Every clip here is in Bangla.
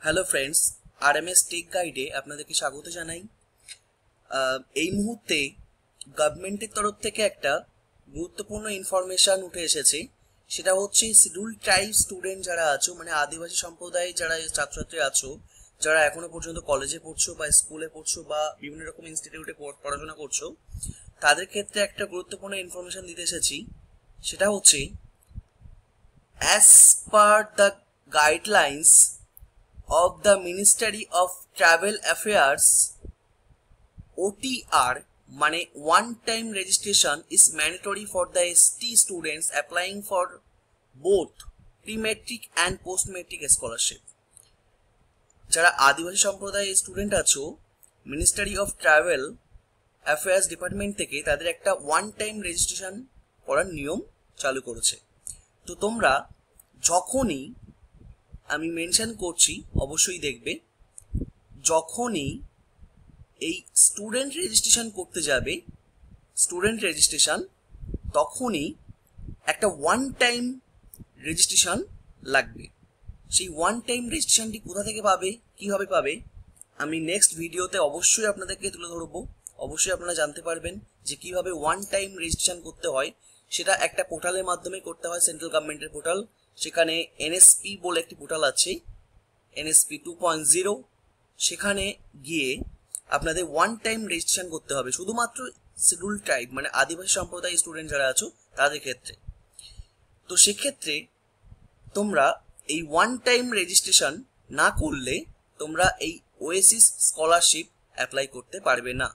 হ্যালো ফ্রেন্ডস, আরএমএস টেক গাইডে আপনাদেরকে স্বাগত জানাই। এই মুহূর্তে গভর্নমেন্টের তরফ থেকে একটা গুরুত্বপূর্ণ ইনফরমেশন উঠে এসেছে। সেটা হচ্ছে শিডিউল ট্রাইব স্টুডেন্ট যারা আছো, মানে আদিবাসী সম্প্রদায়ে যারা ছাত্রছাত্রী আছো, যারা এখনো পর্যন্ত কলেজে পড়ছো বা স্কুলে পড়ছো বা বিভিন্ন রকম ইনস্টিটিউটে পড়াশোনা করছো, তাদের ক্ষেত্রে একটা গুরুত্বপূর্ণ ইনফরমেশন দিতে এসেছি। সেটা হচ্ছে as per the guidelines of the Ministry of Travel Affairs, OTR মানে one time registration is mandatory for the ST students applying for both pre-matric and post-matric scholarship. যারা আদিবাসী সম্প্রদায়ের স্টুডেন্ট আছো, ministry of travel affairs department থেকে তাদের একটা ওয়ান টাইম রেজিস্ট্রেশন করার নিয়ম চালু করেছে। তো তোমরা যখনই, আমি মেনশন করছি অবশ্যই দেখবে, যখনই এই স্টুডেন্ট রেজিস্ট্রেশন করতে যাবে, স্টুডেন্ট রেজিস্ট্রেশন, তখনই একটা ওয়ান টাইম রেজিস্ট্রেশন লাগবে। সেই ওয়ান টাইম রেজিস্ট্রেশনটি কোথা থেকে পাবে, কিভাবে পাবে, আমি নেক্সট ভিডিওতে অবশ্যই আপনাদেরকে তুলে ধরবো। অবশ্যই আপনারা জানতে পারবেন যে কিভাবে ওয়ান টাইম রেজিস্ট্রেশন করতে হয়। সেটা একটা পোর্টালের মাধ্যমে করতে হয়, সেন্ট্রাল গভর্নমেন্টের পোর্টাল। সেখানে এনএসপি বলে একটি পোর্টাল আছে, এনএসপি 2.0। সেখানে গিয়ে আপনাদের ওয়ান টাইম রেজিস্ট্রেশন করতে হবে, শুধুমাত্র শিডিউল ট্রাইব মানে আদিবাসী সম্প্রদায় স্টুডেন্ট যারা আছো তাদের ক্ষেত্রে। তো সেক্ষেত্রে তোমরা এই ওয়ান টাইম রেজিস্ট্রেশন না করলে তোমরা এই ওয়েসিস স্কলারশিপ অ্যাপ্লাই করতে পারবে না।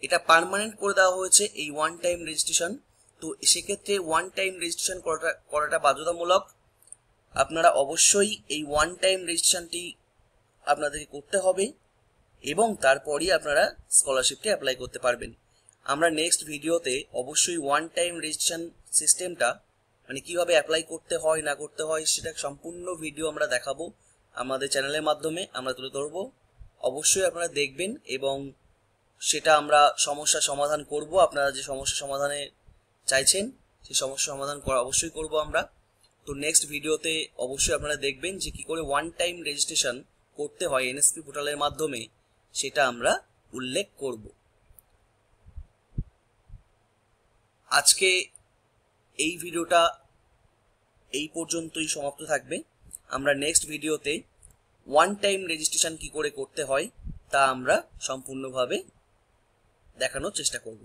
এটা পার্মানেন্ট করে দেওয়া হয়েছে এই ওয়ান টাইম রেজিস্ট্রেশন। তো সেক্ষেত্রে ওয়ান টাইম রেজিস্ট্রেশন করাটা বাধ্যতামূলক। আপনারা অবশ্যই এই ওয়ান টাইম রেজিস্ট্রেশনটি আপনাদেরকে করতে হবে এবং তারপরই আপনারা স্কলারশিপটি অ্যাপ্লাই করতে পারবেন। আমরা নেক্সট ভিডিওতে অবশ্যই ওয়ান টাইম রেজিস্ট্রেশন সিস্টেমটা মানে কিভাবে অ্যাপ্লাই করতে হয় না করতে হয় সেটা সম্পূর্ণ ভিডিও আমরা দেখাবো, আমাদের চ্যানেলের মাধ্যমে আমরা তুলে ধরবো। অবশ্যই আপনারা দেখবেন এবং সেটা আমরা সমস্যার সমাধান করব। আপনারা যে সমস্যা সমাধানে চাইছেন সেই সমস্যা সমাধান করা অবশ্যই করব আমরা। তো নেক্সট ভিডিওতে অবশ্যই আপনারা দেখবেন যে কি করে ওয়ান টাইম রেজিস্ট্রেশন করতে হয় এনএসপি পোর্টালের মাধ্যমে, সেটা আমরা উল্লেখ করব। আজকে এই ভিডিওটা এই পর্যন্তই সমাপ্ত থাকবে। আমরা নেক্সট ভিডিওতে ওয়ান টাইম রেজিস্ট্রেশন কি করে করতে হয় তা আমরা সম্পূর্ণভাবে দেখানোর চেষ্টা করব।